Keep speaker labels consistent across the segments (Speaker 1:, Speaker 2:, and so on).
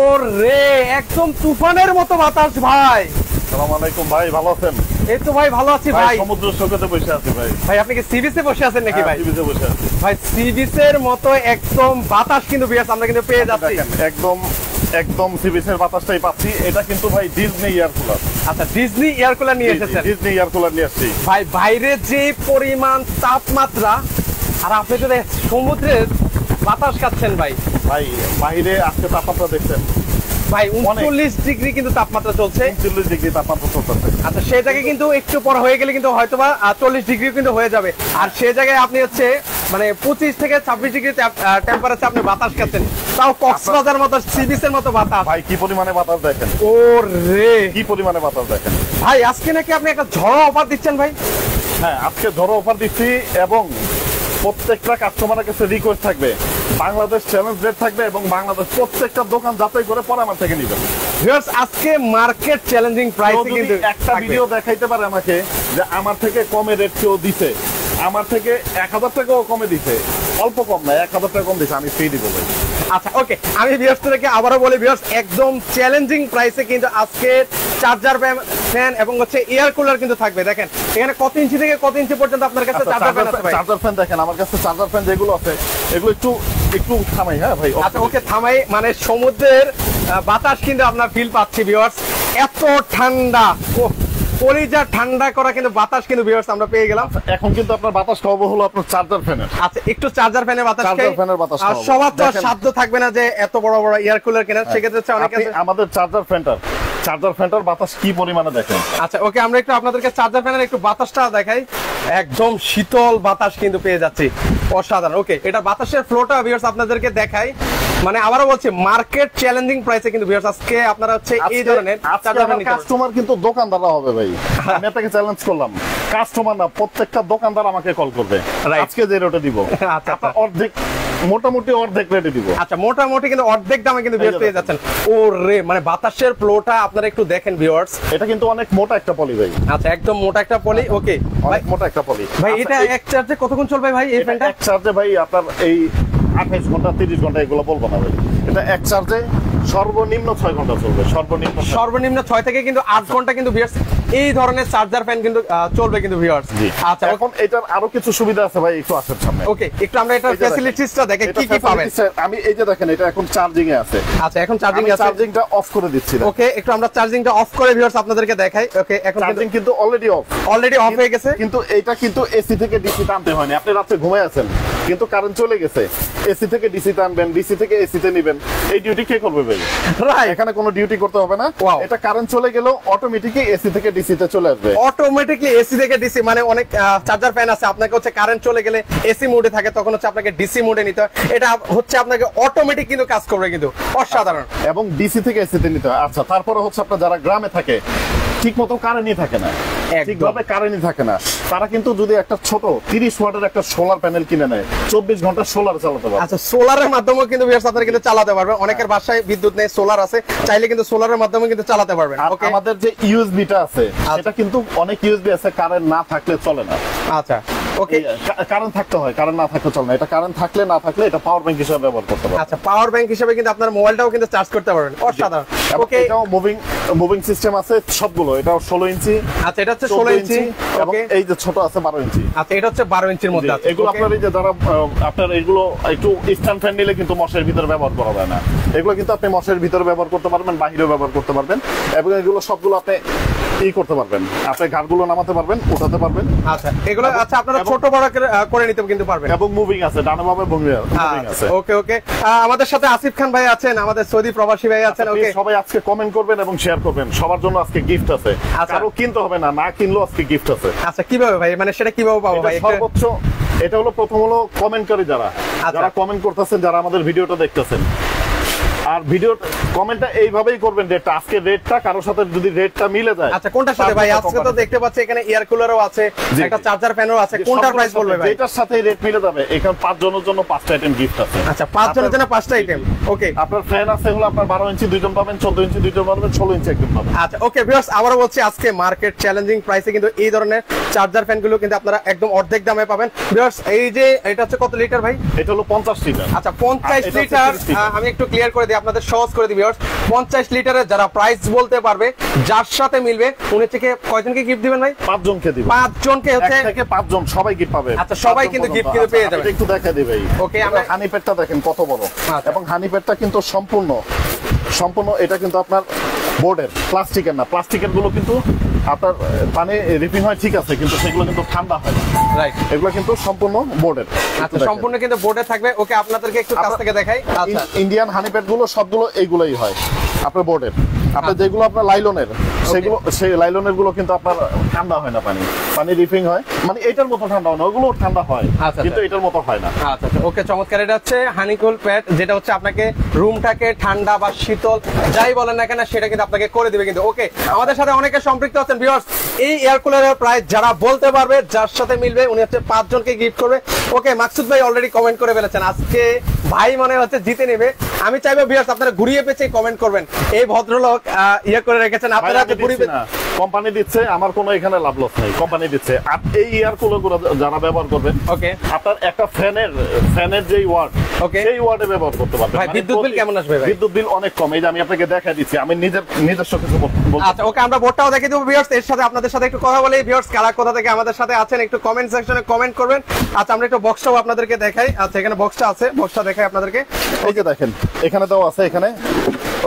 Speaker 1: ওরে একদম তুফানের মতো বাতাস ভাই।
Speaker 2: আসসালামু আলাইকুম ভাই, ভালো আছেন?
Speaker 1: এই তো ভাই ভালো আছি ভাই।
Speaker 2: সমুদ্র সৈকতে বসে আছি ভাই।
Speaker 1: ভাই আপনি কি সি বিচে বসে আছেন নাকি ভাই?
Speaker 2: সি বিচে বসে আছি
Speaker 1: ভাই। সি বিচের মতো একদম বাতাস কিন্তু বিয়াস আমরা কিন্তু পেয়ে যাচ্ছি।
Speaker 2: একদম একদম সি বিচের বাতাসটাই পাচ্ছি। এটা কিন্তু ভাই ডিজনি এয়ার কুলার।
Speaker 1: আচ্ছা, ডিজনি এয়ার কুলার নিয়ে এসেছেন?
Speaker 2: ডিজনি এয়ার কুলার নিয়ে আসছি
Speaker 1: ভাই। বাইরে যে পরিমাণ তাপমাত্রা আর আপনি যদি সমুদ্রের বাতাস খাচ্ছেন ভাই।
Speaker 2: ভাই বাইরে আজকে তাপমাত্রা দেখছেন
Speaker 1: ভাই 39 ডিগ্রি কিন্তু তাপমাত্রা চলছে।
Speaker 2: 39 ডিগ্রি তাপমাত্রা চলছে।
Speaker 1: আচ্ছা, সেই জায়গায় কিন্তু একটু পর হয়ে গেলে কিন্তু হয়তোবা 40 ডিগ্রি কিন্তু হয়ে যাবে। আর সেই জায়গায় আপনি হচ্ছে মানে 25 থেকে 26 ডিগ্রি টেম্পারেচার আপনি বাতাস খাচ্ছেন, তাও কক্সবাজার মতো সি বিচের মতো বাতাস।
Speaker 2: ভাই কি পরিমাণে বাতাস দেখেন,
Speaker 1: ও রে
Speaker 2: কি পরিমাণে বাতাস দেখেন
Speaker 1: ভাই। আজকে নাকি আপনি একটা ঝড়ো অফার দিচ্ছেন ভাই?
Speaker 2: হ্যাঁ, আজকে ঝড়ো অফার দিচ্ছি এবং প্রত্যেকটা কাস্টমারের কাছে রিকোয়েস্ট থাকবে, বাংলাদেশ চ্যালেঞ্জ রেট থাকবে এবং বাংলাদেশ প্রত্যেকটা দোকান যাচাই করে পরে আমার থেকে নিবেন।
Speaker 1: ভিউয়ার্স, আজকে মার্কেট চ্যালেঞ্জিং প্রাইসে কিন্তু
Speaker 2: একটা ভিডিও দেখাইতে পারে আমাকে যে আমার থেকে কমে রেট কেউ দিছে, আমার থেকে 1000 টাকাও কমে দিছে, অল্প কম না 1000 টাকা কম দিছে, আমি ফ্রি দিব ভাই।
Speaker 1: আচ্ছা ওকে, আমি ভিউয়ার্সদেরকে আবারও বলি ভিউয়ার্স, একদম চ্যালেঞ্জিং প্রাইসে কিন্তু আজকে চার্জার ফ্যান এবং হচ্ছে এয়ার কুলার কিন্তু থাকবে। দেখেন এখানে কত ইঞ্চি থেকে কত ইঞ্চি পর্যন্ত আপনার কাছে চার্জার ফ্যান আছে ভাই?
Speaker 2: চার্জার ফ্যান দেখেন আমার কাছে চার্জার ফ্যান যেগুলো আছে এগুলো একটু একটু থামাই। হ্যাঁ ভাই,
Speaker 1: আচ্ছা ওকে থামাই। মানে সমুদ্রের বাতাস কিন্তু আপনার ফিল পাচ্ছি ভিউয়ার্স, এত ঠান্ডা, কলিজা ঠান্ডা করা কিন্তু বাতাস কিন্তু ভিউয়ার্স আমরা পেয়ে গেলাম।
Speaker 2: এখন কিন্তু আপনার বাতাস খাওয়াবো হলো আপনার চার্জার ফ্যানের।
Speaker 1: আচ্ছা, একটু চার্জার ফ্যানের বাতাস খাই।
Speaker 2: চার্জার ফ্যানের বাতাস
Speaker 1: আর সবার তো সাধ্য থাকবে না যে এত বড় বড় এয়ার কুলার কেনার, সেক্ষেত্রে হচ্ছে অনেকে
Speaker 2: আমাদের চার্জার ফ্যানটার বাতাস কি পরিমাণে দেখেন।
Speaker 1: আচ্ছা ওকে, আমরা একটু আপনাদেরকে চার্জার ফ্যানের একটু বাতাসটা দেখাই। একদম শীতল বাতাস কিন্তু পেয়ে যাচ্ছি, অসাধারণ। ওকে, এটা বাতাসের ফ্লোটা ভিউয়ার্স আপনাদেরকে দেখাই। মানে আবারও বলছি, মার্কেট চ্যালেঞ্জিং প্রাইসে কিন্তু ভিউয়ার্স আজকে আপনারা হচ্ছে এই ধরনের চার্জার ফ্যান।
Speaker 2: কাস্টমার কিন্তু দোকানদাররা হবে ভাই, আমি আপনাকে চ্যালেঞ্জ করলাম, কাস্টমার না প্রত্যেকটা দোকানদার আমাকে কল করবে আজকে যে রেটে দিব।
Speaker 1: আচ্ছা,
Speaker 2: অর্ধেক, মোটামুটি অর্ধেক রেটে দিব।
Speaker 1: আচ্ছা, মোটামুটি কিন্তু অর্ধেক দামে কিন্তু ভিউয়ার্স পেয়ে যাচ্ছেন। ওরে মানে বাতাসের ফ্লোটা আপনারা একটু দেখেন ভিউয়ার্স,
Speaker 2: এটা কিন্তু অনেক মোটা একটা পলি ভাই।
Speaker 1: আচ্ছা, একদম মোটা একটা পলি। ওকে,
Speaker 2: অনেক মোটা একটা পলি
Speaker 1: ভাই। এটা এক চার্জে কতক্ষণ চলবে ভাই এই ফ্যানটা?
Speaker 2: এক চার্জে ভাই আপনার এই 28 ঘন্টা 30 ঘন্টা এগুলো বলবো না ভাই, এটা এক চার্জে সর্বনিম্ন 6 ঘন্টা চলবে। সর্বনিম্ন 6 থেকে কিন্তু 8 ঘন্টা কিন্তু ভিউয়ার্স এই ধরনের চার্জার ফ্যান কিন্তু চলবে কিন্তু ভিউয়ার্স।
Speaker 1: আচ্ছা,
Speaker 2: এখন এটার আরো কিছু সুবিধা আছে ভাই, একটু আসেন সামনে।
Speaker 1: ওকে, একটু আমরা এটার ফ্যাসিলিটিসটা দেখে কি কি পাবেন।
Speaker 2: আমি এই যে দেখেন এটা এখন চার্জিং এ আছে।
Speaker 1: আচ্ছা, এখন চার্জিং আছে,
Speaker 2: চার্জিংটা অফ করে দিচ্ছি।
Speaker 1: ওকে, একটু আমরা চার্জিংটা অফ করে ভিউয়ার্স আপনাদেরকে দেখাই। ওকে, এখন
Speaker 2: চার্জিং কিন্তু অলরেডি অফ
Speaker 1: হয়ে গেছে,
Speaker 2: কিন্তু এটা কিন্তু এসি থেকে ডিসি টানতে হয়নি। আপনি রাতে ঘুমায় আছেন কিন্তু কারেন্ট চলে গেছে, এসি থেকে ডিসি টানবেন, ডিসি থেকে এসি তে নেবেন, এই ডিউটি কে করবে ভাই?
Speaker 1: রাইট,
Speaker 2: এখানে কোনো ডিউটি করতে হবে না। এটা কারেন্ট চলে গেল অটোমেটিকলি এসি থেকে ডিসি তে চলে আসবে।
Speaker 1: অটোমেটিকলি এসি থেকে ডিসি, মানে অনেক চার্জার ফ্যান আছে আপনাকে হচ্ছে কারেন্ট চলে গেলে এসি মোডে থাকে, তখন হচ্ছে আপনাকে ডিসি মোডে নিতে হয়। এটা হচ্ছে আপনাকে অটোমেটিক কিন্তু কাজ করবে কিন্তু অসাধারণ।
Speaker 2: এবং ডিসি থেকে এসি তে নিতে হয়। আচ্ছা, তারপরে হচ্ছে আপনার যারা গ্রামে থাকে ঠিক মতো কারেন্টই থাকে না, ঠিকভাবে কারেন্টই থাকে না, তারা কিন্তু যদি একটা ছোট 30 ওয়াটের একটা সোলার প্যানেল কিনে নেয় 24 ঘন্টা সোলার চালাতে পারবে।
Speaker 1: আচ্ছা, সোলারের মাধ্যমে কিন্তু ভিউয়ার্স আপনারা কিন্তু চালাতে পারবেন। অনেকের বাসায় বিদ্যুৎ নেই, সোলার আছে, চাইলে কিন্তু সোলারের মাধ্যমে কিন্তু চালাতে পারবেন। ওকে,
Speaker 2: আমাদের যে ইউএসবিটা আছে এটা কিন্তু অনেক ইউএসবি আছে কারেন্ট না থাকলে চলে না।
Speaker 1: আচ্ছা ওকে,
Speaker 2: কারেন্ট থাকতে হয়, কারেন্ট না থাকলে চলে না। এটা কারেন্ট থাকলে না থাকলে এটা পাওয়ার ব্যাংক হিসেবে ব্যবহার করতে পারবেন।
Speaker 1: আচ্ছা, পাওয়ার ব্যাংক হিসেবে কিন্তু আপনার মোবাইলটাও কিন্তু চার্জ করতে পারবেন, অসাধারণ।
Speaker 2: ওকে, এটাও মুভিং সিস্টেম আছে সবগুলো। এটাও 16 ইঞ্চি।
Speaker 1: আচ্ছা, এটা হচ্ছে 16 ইঞ্চি
Speaker 2: এবং এই যে ছোট আছে 12 ইঞ্চি।
Speaker 1: আচ্ছা, এটা হচ্ছে 12 ইঞ্চির মধ্যে আছে।
Speaker 2: এগুলো আপনার এই যে যারা আপনার এগুলো একটু স্ট্যান্ড ফ্যান নিলে কিন্তু মশারির ভিতরে ব্যবহার করা যায় না, এগুলো কিন্তু আপনি মশারির ভিতরে ব্যবহার করতে পারবেন, বাহিরেও ব্যবহার করতে পারবেন এবং এগুলো সবগুলো আপনি করতে পারবেন, আপনি ঘাটগুলো নামাতে পারবেন, উঠাতে পারবেন।
Speaker 1: আচ্ছা, এগুলো আচ্ছা আপনারা ছোট বড় করে নিতে কিন্তু পারবেন
Speaker 2: এবং মুভিং আছে, ডানে বামে মুভিং আছে।
Speaker 1: ওকে ওকে, আমাদের সাথে আসিফ খান ভাই আছেন, আমাদের সৌদি প্রবাসী ভাই আছেন। ওকে,
Speaker 2: সবাই আজকে কমেন্ট করবেন এবং শেয়ার করবেন, সবার জন্য আজকে গিফট আছে। কারো কিনতে হবে না, না কিনলেও আজকে গিফট আছে।
Speaker 1: আচ্ছা, কিভাবে ভাই, মানে সেটা কিভাবে পাবো ভাই?
Speaker 2: সর্বোচ্চ এটা হলো প্রথম হলো কমেন্টকারী যারা কমেন্ট করতেছেন, যারা আমাদের ভিডিওটা দেখতেছেন, আর ভিডিও কমেন্টটা এইভাবেই করবেন রেটটা, আজকে রেটটা কারোর সাথে যদি রেটটা মিলে যায়।
Speaker 1: আচ্ছা, কোনটার সাথে ভাই? আজকে তো দেখতে পাচ্ছি এখানে এয়ার কুলারও আছে, একটা চার্জার ফ্যানও আছে, কোনটার প্রাইস বলবে ভাই?
Speaker 2: এটার সাথে রেট মিলে যাবে। এখানে 5 জনের জন্য 5টা আইটেম গিফট আছে।
Speaker 1: আচ্ছা, 5 জনের জন্য 5টা আইটেম। ওকে,
Speaker 2: আপনার ফ্যান আছে হলো আপনার 12 ইঞ্চি 2 জন পাবেন, 14 ইঞ্চি 2 জন পাবেন, 16 ইঞ্চি একদম পাবেন।
Speaker 1: আচ্ছা ওকে ভিউয়ার্স, আবারো বলছি আজকে মার্কেট চ্যালেঞ্জিং প্রাইসে কিন্তু এই ধরনের চার্জার ফ্যানগুলো কিন্তু আপনারা একদম অর্ধেক দামে পাবেন। ভিউয়ার্স, এই যে এটা হচ্ছে কত লিটার ভাই?
Speaker 2: এটা হলো 50 লিটার।
Speaker 1: আচ্ছা, 50 লিটার। আমি একটু ক্লিয়ার করে দিই আপনাদের সহজ করে দিই ভিউয়ার্স, 50 লিটারের যারা প্রাইস বলতে পারবে, যার সাথে মিলবে, উনি থেকে কয়জনকে গিফট দিবেন ভাই?
Speaker 2: 5 জনকে দিব।
Speaker 1: 5 জনকে হচ্ছে
Speaker 2: 1 থেকে 5 জন সবাই গিফট পাবে।
Speaker 1: আচ্ছা, সবাই কিন্তু গিফট কিন্তু পেয়ে যাবে।
Speaker 2: একটু দেখা দিই ভাই।
Speaker 1: ওকে, আমরা
Speaker 2: হানি প্যাডটা দেখেন কত বড়,
Speaker 1: আচ্ছা।
Speaker 2: এবং হানি প্যাডটা কিন্তু সম্পূর্ণ এটা কিন্তু আপনার বোর্ডের, প্লাস্টিকের না। প্লাস্টিকের গুলো কিন্তু আপনার পানি রিপিং হয় ঠিক আছে, কিন্তু সেগুলো কিন্তু ঠান্ডা হয় না।
Speaker 1: রাইট,
Speaker 2: এগুলো কিন্তু সম্পূর্ণ বোর্ডের।
Speaker 1: আচ্ছা, সম্পূর্ণ কিন্তু বোর্ডে থাকবে। ওকে, আপনাদেরকে একটু কাছ থেকে দেখাই। আচ্ছা,
Speaker 2: ইন্ডিয়ান হানি প্যাড গুলো সবগুলো এইগুলোই হয় আপনার বোর্ডের। আপনার যেগুলো আপনার লাইলনের, সেগুলো সেই লাইলনের গুলো কিন্তু আপনার ঠান্ডা হয় না, পানি রিপিং হয়, মানে এটার মতো ঠান্ডা হয় না, ওগুলো ঠান্ডা হয় কিন্তু এটার মতো হয় না।
Speaker 1: আচ্ছা, ওকে, চমৎকার। এটা হচ্ছে হানিকুল প্যাড, যেটা হচ্ছে আপনাকে রুমটাকে ঠান্ডা বা শীতল যাই বলেন না কেন সেটা কিন্তু আপনাকে করে দিবে কিন্তু। ওকে, আমাদের সাথে অনেকে সম্পৃক্ত আছেন ভিউয়ার্স। এই এয়ার কুলারের প্রাইস যারা বলতে পারবে, যার সাথে মিলবে, উনি হচ্ছে 5 জনকে গিফট করবে। ওকে, মাকসুদ ভাই অলরেডি কমেন্ট করে ফেলেছেন, আজকে ভাই মনে হচ্ছে জিতে নেবে। আমি চাইবো ভিউয়ার্স আপনারা ঘুরিয়ে পেঁচে কমেন্ট করবেন। এই ভদ্রলোক ইয়ে করে রেখেছেন, আপনারা ঘুরিয়ে
Speaker 2: কোম্পানি দিচ্ছে, আমার কোনো এখানে লাভ লস নাই, কোম্পানি দিচ্ছে। আর এই এয়ার কুলারগুলো যারা ব্যবহার করবেন,
Speaker 1: ওকে,
Speaker 2: আপনার একটা ফ্যানের যে ওয়াট,
Speaker 1: ওকে,
Speaker 2: সেই ওয়াটে ব্যবহার করতে পারবেন।
Speaker 1: ভাই বিদ্যুৎ বিল কেমন আসবে ভাই?
Speaker 2: বিদ্যুৎ বিল অনেক কম, এই যে আমি আপনাকে দেখাই দিচ্ছি, আমি নিজস্ব কিছু বলতে।
Speaker 1: আচ্ছা, ওকে, আমরা বোর্ডটাও দেখিয়ে দেবো ভিউয়ার্স। এর সাথে আপনাদের সাথে একটু কথা বলি ভিউয়ার্স, কারা কোথা থেকে আমাদের সাথে আছেন একটু কমেন্ট সেকশনে কমেন্ট করবেন। আচ্ছা, আমরা একটু বক্সটাও আপনাদেরকে দেখাই। আচ্ছা, এখানে বক্সটা আছে, বক্সটা দেখাই আপনাদেরকে।
Speaker 2: এই যে দেখেন, এখানে দেওয়া আছে, এখানে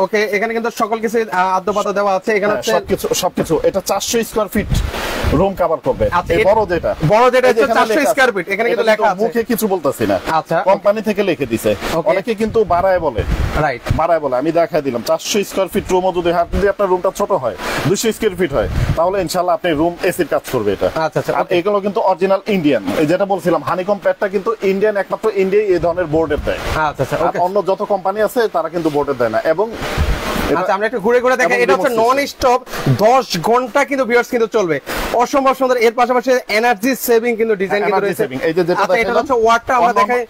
Speaker 1: ওকে, এখানে কিন্তু সকল কিছু আদ্যপাতা দেওয়া আছে। এখানে হচ্ছে
Speaker 2: সবকিছু। এটা 400 স্কয়ার ফিট রুম কভার করবে।
Speaker 1: আচ্ছা,
Speaker 2: এই বড় যেটা
Speaker 1: হচ্ছে 400 স্কয়ার ফিট, এখানে কিন্তু লেখা আছে।
Speaker 2: মুখে কিছু বলতাছি না,
Speaker 1: আচ্ছা,
Speaker 2: কোম্পানি থেকে লিখে দিছে। অনেকে কিন্তু বাড়ায় বলে,
Speaker 1: রাইট,
Speaker 2: বাড়ায় বলে, আমি দেখাই দিলাম 400 স্কয়ার ফিট রুমও যদি আপনার রুমটা ছোট হয়, 200 স্কয়ার ফিট হয়, তাহলে ইনশাআল্লাহ আপনি রুম এসির কাজ করবে এটা।
Speaker 1: আচ্ছা, আচ্ছা,
Speaker 2: আর এগুলো কিন্তু অরিজিনাল ইন্ডিয়ান, যেটা বলছিলাম হানিকম প্যাডটা কিন্তু ইন্ডিয়ান, একমাত্র ইন্ডিয়ায় এই ধরনের বোর্ডের দেয়।
Speaker 1: আচ্ছা, আচ্ছা, ওকে,
Speaker 2: অন্য যত কোম্পানি আছে তারা কিন্তু বোর্ডের দেয় না। এবং
Speaker 1: আচ্ছা, আমরা একটু ঘুরে ঘুরে দেখাই। এটা হচ্ছে নন স্টপ, 10 ঘন্টা কিন্তু ভিউয়ার্স কিন্তু চলবে, অসম্ভব সুন্দর। এর পাশাপাশি এনার্জি সেভিং কিন্তু ডিজাইন কিন্তু রয়েছে।
Speaker 2: এই যে যেটা
Speaker 1: আচ্ছা, এটা হচ্ছে ওয়াটটা আমরা দেখাই।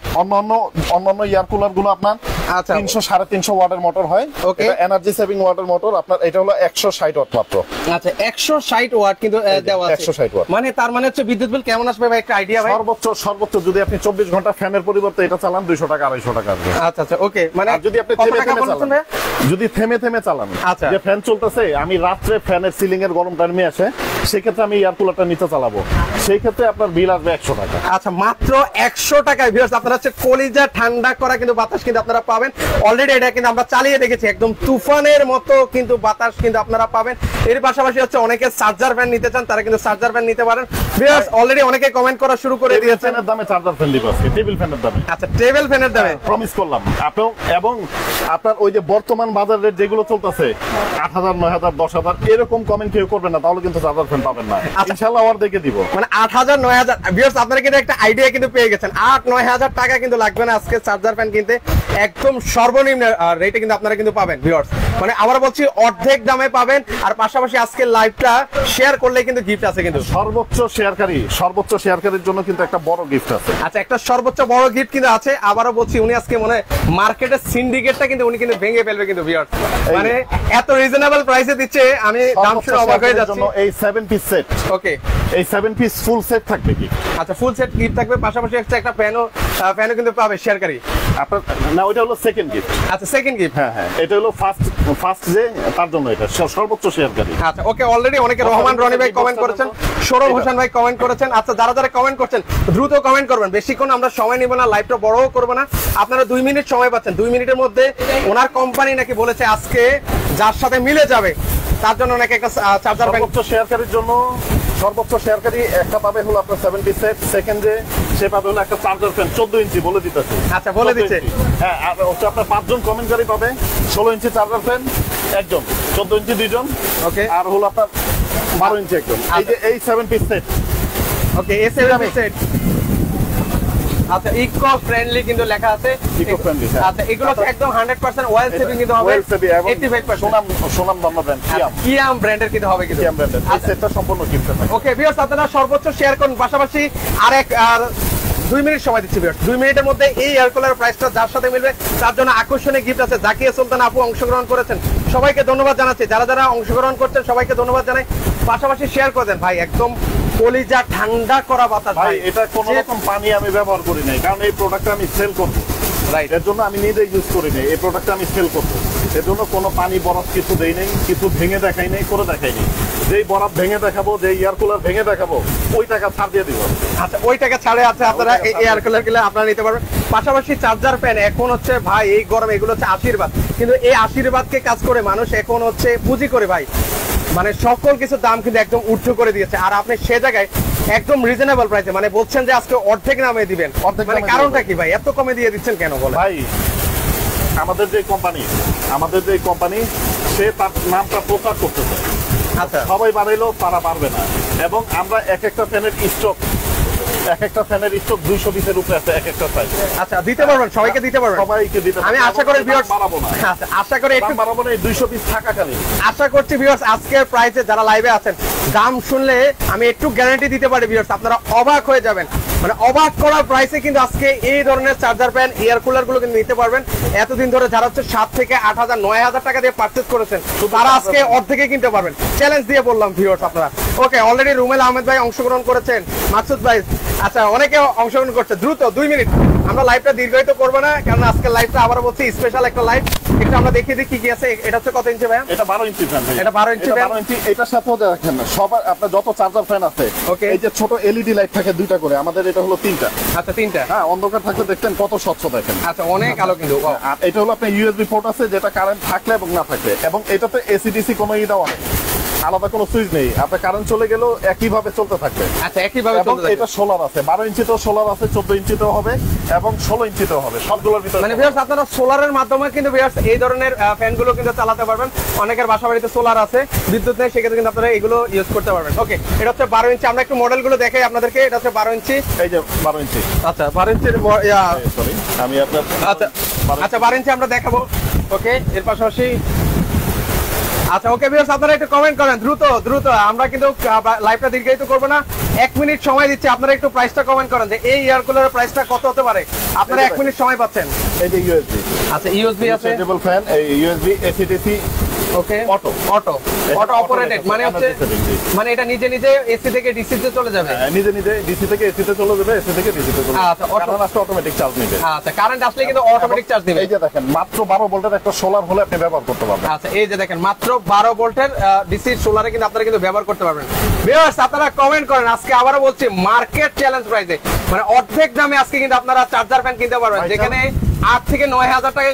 Speaker 2: অন্যান্য এয়ার কুলার গুলো আপনার
Speaker 1: আচ্ছা,
Speaker 2: 300 350 ওয়াটের মোটর হয়।
Speaker 1: ওকে,
Speaker 2: এটা এনার্জি সেভিং ওয়াটের মোটর, আপনার এটা হলো 160 ওয়াট মাত্র।
Speaker 1: আচ্ছা, 160 ওয়াট কিন্তু দেওয়া আছে।
Speaker 2: 160 ওয়াট,
Speaker 1: মানে তার মানে হচ্ছে বিদ্যুৎ বিল কেমন আসবে ভাই, একটা আইডিয়া ভাই?
Speaker 2: সর্বোচ্চ যদি আপনি 24 ঘন্টা ফ্যানের পরিবর্তে এটা চালান, 200 টাকা 250 টাকা আসবে।
Speaker 1: আচ্ছা, আচ্ছা, ওকে, মানে
Speaker 2: যদি আপনি থেমে চালান,
Speaker 1: আচ্ছা,
Speaker 2: যে ফ্যান চলতেছে, আমি রাত্রে ফ্যানের সিলিং এর গরমটা নেমে আসে, সেই ক্ষেত্রে আমি এয়ার কুলারটা নিচে চালাবো, সেই ক্ষেত্রে আপনার বিল আসবে 100 টাকা।
Speaker 1: আচ্ছা, মাত্র 100 টাকায় ভিউয়ার্স আপনারা হচ্ছে কলিজা ঠান্ডা করা কিন্তু বাতাস কিন্তু আপনারা পাবেন। অলরেডি এটা কিন্তু আমরা চালিয়ে দেখেছি, একদম তুফানের মতো কিন্তু বাতাস কিন্তু আপনারা পাবেন। এর পাশাপাশি হচ্ছে অনেকে চার্জার ফ্যান নিতে চান, তারা কিন্তু চার্জার ফ্যান নিতে পারেন। ভিউয়ার্স অলরেডি অনেকে কমেন্ট করা শুরু করে দিয়েছেন।
Speaker 2: ফ্যানের দামে চার্জার ফ্যান দিব আজকে, টেবিল ফ্যানের দামে।
Speaker 1: আচ্ছা, টেবিল ফ্যানের দামে
Speaker 2: প্রমিস করলাম। এবং আপনার ওই যে বর্তমান বাজার রেট যেগুলো চলতেছে 8000 9000 10000 এরকম কমেন্ট কেউ করবেন না, তাহলে কিন্তু চার্জার ফ্যান পাবেন না। ইনশাআল্লাহ আর দেখে দিব,
Speaker 1: মানে 8000 9000। ভিউয়ার্স আপনারা কিন্তু একটা আইডিয়া কিন্তু পেয়ে গেছেন, 8-9000 টাকা কিন্তু লাগবে না আজকে চার্জার ফ্যান কিনতে, একদম সর্বনিম্ন রেটে কিন্তু আপনারা কিন্তু পাবেন ভিউয়ার্স। মানে আবার বলছি, অর্ধেক দামে পাবেন। আর পাশাপাশি আজকে লাইভটা শেয়ার করলে কিন্তু গিফট আছে কিন্তু,
Speaker 2: সর্বোচ্চ শেয়ারকারীর জন্য কিন্তু একটা বড় গিফট আছে।
Speaker 1: আচ্ছা, একটা সর্বোচ্চ বড় গিফট কিন্তু আছে। আবারও বলছি, উনি আজকে মনে হয় মার্কেটের সিন্ডিকেটটা কিন্তু উনি কিন্তু ভেঙে ফেলবে কিন্তু ভিউয়ার্স। মানে এত রিজনেবল প্রাইসে দিচ্ছে, আমি দাম শুনে অবাক হয়ে যাচ্ছি।
Speaker 2: এই 7 পিস সেট,
Speaker 1: ওকে,
Speaker 2: এই 7 পিস ফুল সেট থাকবে কি?
Speaker 1: আচ্ছা, ফুল সেট গিফট থাকবে, পাশাপাশি একটা ফ্যানও কিন্তু পাবে শেয়ারকারী
Speaker 2: আপনার। না, ওইটা হলো সেকেন্ড গিফট।
Speaker 1: আচ্ছা, সেকেন্ড গিফট।
Speaker 2: হ্যাঁ, এটা হলো ফার্স্ট যে তার জন্য এটা সর্বোচ্চ শেয়ারকারী।
Speaker 1: আচ্ছা, ওকে, অলরেডি অনেকে রহমান রনি ভাই কমেন্ট করেছেন, সৌরভ হোসেন ভাই কমেন্ট করেছেন। আচ্ছা, যারা কমেন্ট করছেন দ্রুত কমেন্ট করবেন, বেশিক্ষণ আমরা সময় নিব না, লাইভটা বড়ও করবো না। আপনারা 2 মিনিট সময় পাচ্ছেন, 2 মিনিটের মধ্যে ওনার কোম্পানি নাকি বলেছে আজকে যার সাথে মিলে যাবে তার জন্য নাকি একটা চার্জার ফ্যান।
Speaker 2: সর্বোচ্চ শেয়ারকারী একটা পাবে হলো আপনার 7 পিস সেট, সেকেন্ডে সে পাবে হলো একটা চার্জার ফ্যান 14 ইঞ্চি, বলে দিতেছে।
Speaker 1: আচ্ছা, বলে দিচ্ছে।
Speaker 2: হ্যাঁ, আর হচ্ছে আপনার 5 জন কমেন্টকারী পাবে 16 ইঞ্চি চার্জার ফ্যান একজন, 14 ইঞ্চি 2 জন,
Speaker 1: ওকে,
Speaker 2: আর হলো আপনার 12 ইঞ্চি একজন। এই যে এই 7 পিস সেট,
Speaker 1: ওকে, এই 7 পিস সেট। আচ্ছা, ইকো ফ্রেন্ডলি কিন্তু লেখা আছে,
Speaker 2: ইকো ফ্রেন্ডলি।
Speaker 1: আচ্ছা, এগুলো তো একদম 100% ওয়েল সেভিং কিন্তু হবে, 85%
Speaker 2: সোনাম দামা ব্র্যান্ড,
Speaker 1: কিয়াম ব্র্যান্ডের কিন্তু হবে কিন্তু,
Speaker 2: কিয়াম ব্র্যান্ডের। এই সেটটা সম্পূর্ণ গিফট আছে।
Speaker 1: ওকে ভিউয়ার্স, আপনারা সর্বোচ্চ শেয়ার করুন। পাশাপাশি আর 2 মিনিট সময় দিচ্ছি ভিউয়ার্স, 2 মিনিটের মধ্যে এই এয়ার কুলার প্রাইসটা যার সাথে মিলবে তার জন্য আকর্ষণীয় গিফট আছে। জাকিয়া সুলতান আপু অংশগ্রহণ করেছেন, সবাইকে ধন্যবাদ জানাচ্ছি। যারা অংশগ্রহণ করছেন সবাইকে ধন্যবাদ জানাই। পাশাপাশি শেয়ার করে দেন ভাই, একদম কলিজা ঠান্ডা করা বাতাস
Speaker 2: ভাই। এটা কোনো রকম পানি আমি ব্যবহার করি নাই, কারণ এই প্রোডাক্টটা আমি সেল করব।
Speaker 1: Right.
Speaker 2: এর জন্য আমি নিজে ইউজ করি নাই, এই প্রোডাক্টটা আমি সেল করবো। এর জন্য কোনো পানি বরফ কিছু দেই নাই, কিছু ভেঙে দেখাই নাই, করে দেখাই নাই। যেই বরফ ভেঙে দেখাবো, যে এয়ার কুলার ভেঙে দেখাবো, ওই টাকা ছাড় দিয়ে দিব।
Speaker 1: আচ্ছা ওই টাকা ছাড়ে আছে আপনারা এই এয়ার কুলার গুলো আপনারা নিতে পারবেন। পাশাপাশি চার্জার ফ্যান এখন হচ্ছে ভাই এই গরমে এগুলো হচ্ছে আশীর্বাদ, কিন্তু এই আশীর্বাদকে কাজ করে মানুষ এখন হচ্ছে পুঁজি করে ভাই, মানে সকল কিছুর দাম কিন্তু একদম ঊর্ধ্ব করে দিয়েছে। আর আপনি সে জায়গায় একদম রিজনেবল প্রাইসে মানে বলছেন যে আজকে অর্ধেক নামে দিবেন,
Speaker 2: অর্ধেক
Speaker 1: মানে
Speaker 2: দামে
Speaker 1: কারণটা
Speaker 2: দিব।
Speaker 1: কি ভাই এত কমে দিয়ে দিচ্ছেন কেন বলে?
Speaker 2: ভাই আমাদের যে কোম্পানি সে তার নামটা প্রচার করতেছে।
Speaker 1: আচ্ছা
Speaker 2: সবাই বাড়াইলো, তারা পারবে না। এবং আমরা এক একটা ফ্যানের স্টক 200 পিসের উপরে আছে, এক একটা সাইজ।
Speaker 1: আচ্ছা দিতে পারবেন, সবাইকে দিতে পারবেন।
Speaker 2: সবাইকে দিতে
Speaker 1: আমি
Speaker 2: পারবো।
Speaker 1: আশা করি
Speaker 2: দাম
Speaker 1: viewers
Speaker 2: বাড়াবো না।
Speaker 1: আচ্ছা আশা করি একটু
Speaker 2: দাম বাড়াবো না, এই 200 পিস থাকাকালীন।
Speaker 1: আশা করছি ভিউয়ার্স আজকের প্রাইসে যারা লাইভে আছেন দাম শুনলে আমি একটু গ্যারান্টি দিতে পারি ভিউয়ার্স আপনারা অবাক হয়ে যাবেন, মানে অবাক করার প্রাইসে কিন্তু আজকে এই ধরনের চার্জার ফ্যান এয়ার কুলার গুলো কিন্তু নিতে পারবেন। এতদিন ধরে যারা হচ্ছে 7 থেকে 8,000 9,000 টাকা দিয়ে পারচেজ করেছেন তারা আজকে অর্ধেকে কিনতে পারবেন। চ্যালেঞ্জ দিয়ে বললাম ভিউয়ার্স আপনারা। ওকে অলরেডি রুমেল আহমেদ ভাই অংশগ্রহণ করেছেন, মাকসুদ ভাই, আচ্ছা অনেকে অংশগ্রহণ করছে। দ্রুত 2 মিনিট, আমরা লাইভটা দীর্ঘায়িত করবো না কারণ আজকের লাইভটা আবার বলছি স্পেশাল একটা লাইভ। একটু আমরা দেখিয়ে দিই কি কি আছে। এটা হচ্ছে কত ইঞ্চি ভাই?
Speaker 2: এটা 12 ইঞ্চি ফ্যান।
Speaker 1: এটা 12 ইঞ্চি ফ্যান।
Speaker 2: 12 ইঞ্চি। এটার সাথেও দেখেন সবার আপনার যত চার্জার ফ্যান আছে,
Speaker 1: Okay.
Speaker 2: এই যে ছোট এলইডি লাইট থাকে 2টা করে, আমাদের এটা হলো 3টা।
Speaker 1: আচ্ছা 3টা।
Speaker 2: হ্যাঁ, অন্ধকার থাকলে দেখতেন কত স্বচ্ছ দেখেন।
Speaker 1: আচ্ছা অনেক আলো কিন্তু।
Speaker 2: আর এটা হলো আপনার ইউএসবি পোর্ট আছে, যেটা কারেন্ট থাকলে এবং না থাকলে, এবং এটাতে এসিডিসি কোনো ইটাও নেই, আলাদা কোনো সুইচ নেই। আপনার কারেন্ট চলে গেলেও একইভাবে চলতে থাকবে।
Speaker 1: আচ্ছা একইভাবে
Speaker 2: এবং
Speaker 1: চলতে থাকে।
Speaker 2: এটা সোলার আছে, 12 ইঞ্চিতেও সোলার আছে, 14 ইঞ্চিতেও হবে এবং 16 ইঞ্চিতেও হবে, সবগুলোর ভিতরে।
Speaker 1: মানে ভিউয়ার্স আপনারা সোলারের মাধ্যমে কিন্তু ভিউয়ার্স এই ধরনের ফ্যানগুলো কিন্তু চালাতে পারবেন। অনেকের বাসা বাড়িতে সোলার আছে, বিদ্যুৎ নেই, সেক্ষেত্রে কিন্তু আপনারা এগুলো ইউজ করতে পারবেন। ওকে এটা হচ্ছে 12 ইঞ্চি। আমরা একটু মডেলগুলো দেখাই আপনাদেরকে। এটা হচ্ছে 12 ইঞ্চি।
Speaker 2: এই যে 12 ইঞ্চি।
Speaker 1: আচ্ছা 12 ইঞ্চির
Speaker 2: সরি, আমি আপনার
Speaker 1: আচ্ছা আচ্ছা 12 ইঞ্চি আমরা দেখাবো। ওকে এর পাশাপাশি আচ্ছা ওকে ভিউয়ার্স আপনারা একটু কমেন্ট করেন দ্রুত দ্রুত, আমরা কিন্তু লাইভটা দীর্ঘায়িত করব না। 1 মিনিট সময় দিচ্ছি, আপনারা একটু প্রাইসটা কমেন্ট করেন যে এই এয়ার কুলারের প্রাইসটা কত হতে পারে। আপনারা 1 মিনিট সময় পাচ্ছেন।
Speaker 2: এই যে ইউএসবি।
Speaker 1: আচ্ছা ইউএসবি আছে,
Speaker 2: রিচার্জেবল ফ্যান, এই ইউএসবি এসিডিসি
Speaker 1: ওকে
Speaker 2: অটো
Speaker 1: অটো অটো অপারেটেড, মানে হচ্ছে মানে এটা নিজে নিজে এসি থেকে ডিসি তে চলে যাবে।
Speaker 2: নিজে নিজে ডিসি থেকে এসি তে চলে যাবে, এসি থেকে ডিসি তে চলে যাবে।
Speaker 1: আচ্ছা,
Speaker 2: কারণ আসলে অটোমেটিক চার্জ নিবে।
Speaker 1: আচ্ছা কারেন্ট আসলে কিন্তু অটোমেটিক চার্জ দিবে।
Speaker 2: এই যে দেখেন মাত্র 12 ভোল্টের একটা সোলার হলে আপনি ব্যবহার করতে পারবেন।
Speaker 1: আচ্ছা এই যে দেখেন মাত্র 12 ভোল্টের ডিসি সোলারে কিন্তু আপনারা কিন্তু ব্যবহার করতে পারবেন। ভিউয়ার্স আপনারা কমেন্ট করেন, আজকে আবারও বলছি মার্কেট চ্যালেঞ্জ প্রাইসে, মানে অর্ধেক দামে আজকে কিন্তু আপনারা চার্জার ফ্যান কিনতে পারবেন। যেখানে 8 থেকে 9,000 টাকা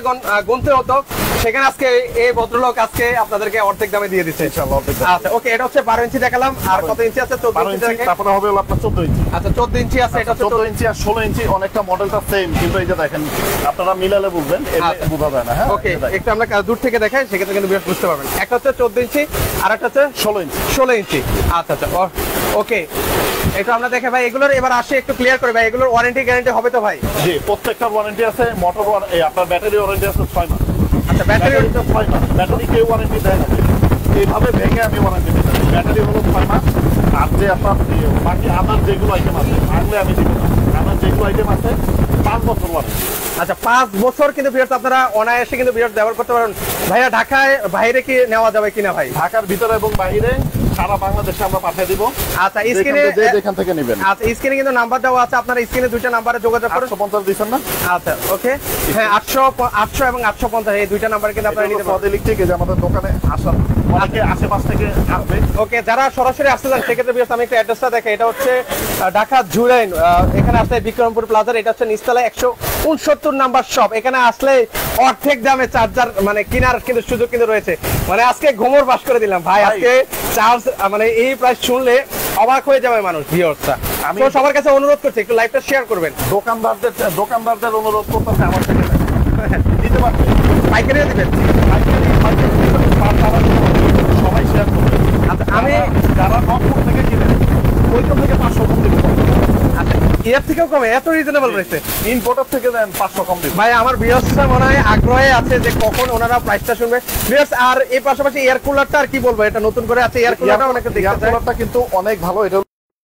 Speaker 1: গুনতে হতো, সেখানে আজকে এই ভদ্রলোক আজকে আপনাদেরকে অর্ধেক দামে দিয়ে দিচ্ছে
Speaker 2: ইনশাআল্লাহ অর্ধেক দামে।
Speaker 1: আচ্ছা ওকে এটা হচ্ছে 12 ইঞ্চি দেখালাম। আর কত ইঞ্চি আছে? 14
Speaker 2: 12
Speaker 1: ইঞ্চি
Speaker 2: ইঞ্চি,
Speaker 1: দেখেন।
Speaker 2: তারপরে হবে হলো আপনার 14 ইঞ্চি।
Speaker 1: আচ্ছা 14 ইঞ্চি আছে, এটা হচ্ছে
Speaker 2: 14 ইঞ্চি আর 16 ইঞ্চি, অনেকটা মডেলটা সেম, কিন্তু এই যে দেখেন আপনারা মিলালে বুঝবেন,
Speaker 1: আচ্ছা।
Speaker 2: এটা বোঝা যায় না। হ্যাঁ
Speaker 1: ওকে একটু আমরা দূর থেকে দেখাই, সেক্ষেত্রে কিন্তু বেশ বুঝতে পারবেন। একটা হচ্ছে 14 ইঞ্চি আর একটা হচ্ছে
Speaker 2: 16 ইঞ্চি।
Speaker 1: 16 ইঞ্চি। আচ্ছা আচ্ছা ওকে এটা আমরা দেখে ভাই এগুলোর এবার আসে একটু ক্লিয়ার করে ভাই, এগুলোর ওয়ারেন্টি গ্যারান্টি হবে তো ভাই?
Speaker 2: জি, প্রত্যেকটা ওয়ারেন্টি আছে। মোটর আপনার ব্যাটারি ওয়ারেন্টি আছে 6 মাস।
Speaker 1: আচ্ছা ব্যাটারি
Speaker 2: ব্যাটারিটা 6 মাস, ব্যাটারি কেউ ওয়ারেন্টি দেয় না। এইভাবে ভেঙে আমি ওয়ারেন্টি দিতে পারি। ব্যাটারি হলো 6 মাস। আর যে আপনার বাকি আদার যেগুলো আইটেম আছে ভাঙলে আমি দিব না। আদার যেগুলো আইটেম আছে 5 বছর ওয়ারেন্টি।
Speaker 1: আচ্ছা 5 বছর কিন্তু ভিউয়ার্স আপনারা অনায়াসে কিন্তু ভিউয়ার্স ব্যবহার করতে পারেন। ভাইয়া ঢাকায় বাইরে কি নেওয়া যাবে কিনা ভাই?
Speaker 2: ঢাকার ভিতরে এবং বাইরে সারা বাংলাদেশে আমরা পাঠিয়ে দিব।
Speaker 1: আচ্ছা স্ক্রিনে
Speaker 2: যেখান থেকে নেবেন।
Speaker 1: আচ্ছা স্ক্রিনে কিন্তু নাম্বার দেওয়া আছে, আপনারা স্ক্রিনে দুইটা নাম্বারে যোগাযোগ করুন।
Speaker 2: 850 দিবেন না?
Speaker 1: আচ্ছা ওকে হ্যাঁ 800 এবং 850 এই দুইটা নাম্বার কিন্তু আপনারা নিতে পারেন।
Speaker 2: ইলেকট্রিক যে আমাদের দোকানে আসার অনেকে আশেপাশ থেকে আসবে।
Speaker 1: ওকে যারা সরাসরি আসতে চান সেক্ষেত্রে ভিউয়ার্স আমি একটু অ্যাড্রেসটা দেখাই। এটা হচ্ছে ঢাকা জুরাইন, এখানে আসলে বিক্রমপুর প্লাজার, এটা হচ্ছে নিচতলা 169 নাম্বার শপ। এখানে আসলে অর্ধেক দামে চার্জার মানে কেনার কিন্তু সুযোগ কিন্তু রয়েছে। মানে আজকে ঘুমোর বাস করে দিলাম ভাই, আজকে চার্জ মানে এই প্রাইস শুনলে অবাক হয়ে যাবে মানুষ ভিউয়ার্সরা। আমি সবার কাছে অনুরোধ করছি একটু লাইভটা শেয়ার করবেন।
Speaker 2: দোকানদারদের অনুরোধ করতেছে আমার থেকে দিতে পারবে,
Speaker 1: পাইকারিও দিবেন,
Speaker 2: সবাই শেয়ার করবে।
Speaker 1: আচ্ছা আমি
Speaker 2: যারা রংপুর থেকে কিনেন ওইখান থেকে 500 কম দিতে পারবে।
Speaker 1: আচ্ছা এর থেকেও কমে, এত রিজনেবল রয়েছে।
Speaker 2: ইম্পোর্টার থেকে দেন 500 কম দিবে।
Speaker 1: ভাই আমার ভিউয়ার্সরা মনে হয় আগ্রহে আছে যে কখন ওনারা প্রাইসটা শুনবে। ভিউয়ার্স আর এই পাশাপাশি এয়ার কুলারটা আর কি বলবো, এটা নতুন করে আছে এয়ার কুলারটা অনেকে দেখতে চায়।
Speaker 2: কুলারটা কিন্তু অনেক ভালো। এটা